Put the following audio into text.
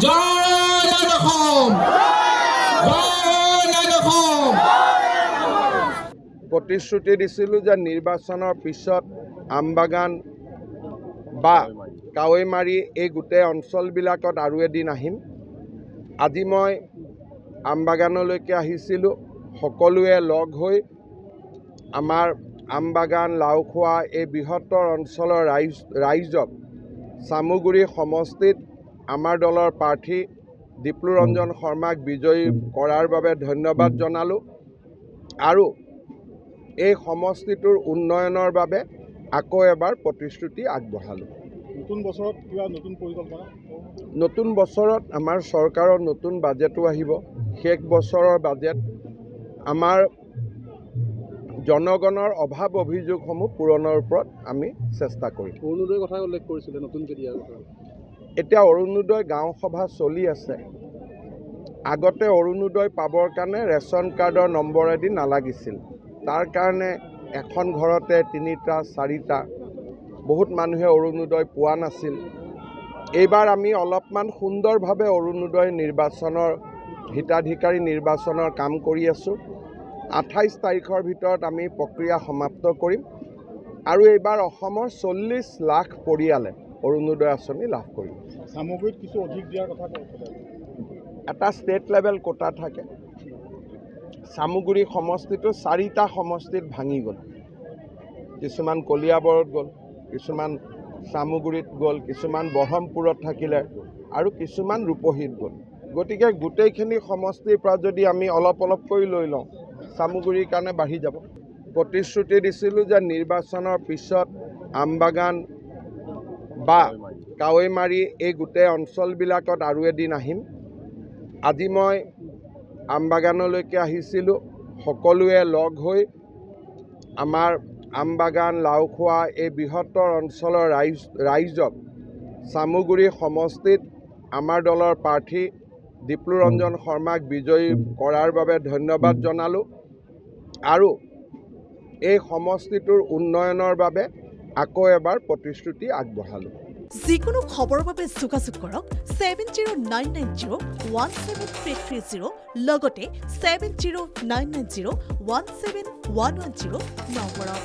জয় অসম, জয় অসম। প্ৰতিশ্ৰুতি দিছিলোঁ যে নিৰ্বাচনৰ পিছত আমবাগান বা কাৱৈমাৰী এই গোটেই অঞ্চলবিলাকত আৰু এদিন আহিম। আজি মই আমবাগানলৈকে আহিছিলোঁ। সকলোৱে লগ হৈ আমাৰ আমবাগান লাওখোৱা এই বৃহত্তৰ অঞ্চলৰ ৰাইজক চামগুৰি সমষ্টিত আমাৰ দলৰ প্ৰাৰ্থী ডিপ্লুৰঞ্জন শৰ্মাক বিজয়ী কৰাৰ বাবে ধন্যবাদ জনালোঁ আৰু এই সমষ্টিটোৰ উন্নয়নৰ বাবে আকৌ এবাৰ প্ৰতিশ্ৰুতি আগবঢ়ালোঁ। নতুন বছৰত কিবা নতুন পৰিকল্পনা? নতুন বছৰত আমাৰ চৰকাৰৰ নতুন বাজেটো আহিব। শেষ বছৰৰ বাজেট আমাৰ জনগণৰ অভাৱ অভিযোগসমূহ পূৰণৰ ওপৰত আমি চেষ্টা কৰিম। অৰুণোদয়ৰ কথা উল্লেখ কৰিছিলে নতুনকৈ দিয়াৰ কথা। এতিয়া অৰুণোদয় গাঁও সভা চলি আছে। আগতে অৰুণোদয় পাবৰ কাৰণে ৰেচন কাৰ্ডৰ নম্বৰেদি নালাগিছিল। তাৰ কাৰণে এখন ঘৰতে 3টা 4টা বহুত মানুহে অৰুণোদয় পোৱা নাছিল। এইবাৰ আমি অলপমান সুন্দৰভাৱে অৰুণোদয় নিৰ্বাচনৰ হিতাধিকাৰী নিৰ্বাচনৰ কাম কৰি আছোঁ। 28 তাৰিখৰ ভিতৰত আমি প্ৰক্ৰিয়া সমাপ্ত কৰিম আৰু এইবাৰ অসমৰ 40 লাখ পৰিয়ালে অৰুণোদয় আঁচনি লাভ কৰিম। সামগ্ৰীত কিছু অধিক দিয়াৰ কথা কৈছিলে। এটা ষ্টেট লেভেল কোটা থাকে। চামগুৰি সমষ্টিটো 4টা সমষ্টিত ভাঙি গ'ল। কিছুমান কলিয়াবৰত গ'ল, কিছুমান চামগুৰিত গ'ল, কিছুমান ব্ৰহ্মপুৰত থাকিলে আৰু কিছুমান ৰূপহীত গ'ল। গতিকে গোটেইখিনি সমষ্টিৰ পৰা যদি আমি অলপ অলপকৈ লৈ লওঁ, চামগুৰিৰ কাৰণে বাঢ়ি যাব। প্ৰতিশ্ৰুতি দিছিলোঁ যে নিৰ্বাচনৰ পিছত আমবাগান বা কাৱৈমাৰী এই গোটেই অঞ্চলবিলাকত আৰু এদিন আহিম। আজি মই আমবাগানলৈকে আহিছিলোঁ। সকলোৱে লগ হৈ আমাৰ আমবাগান লাওখোৱা এই বৃহত্তৰ অঞ্চলৰ ৰাইজক চামগুৰি সমষ্টিত আমাৰ দলৰ প্ৰাৰ্থী ডিপ্লুৰঞ্জন শৰ্মাক বিজয়ী কৰাৰ বাবে ধন্যবাদ জনালোঁ আৰু এই সমষ্টিটোৰ উন্নয়নৰ বাবে আকৌ এবাৰ প্ৰতিশ্ৰুতি আগবঢ়ালোঁ। যিকোনো খবৰৰ বাবে যোগাযোগ কৰক 7099017330 লগতে 7099017110 নম্বৰত।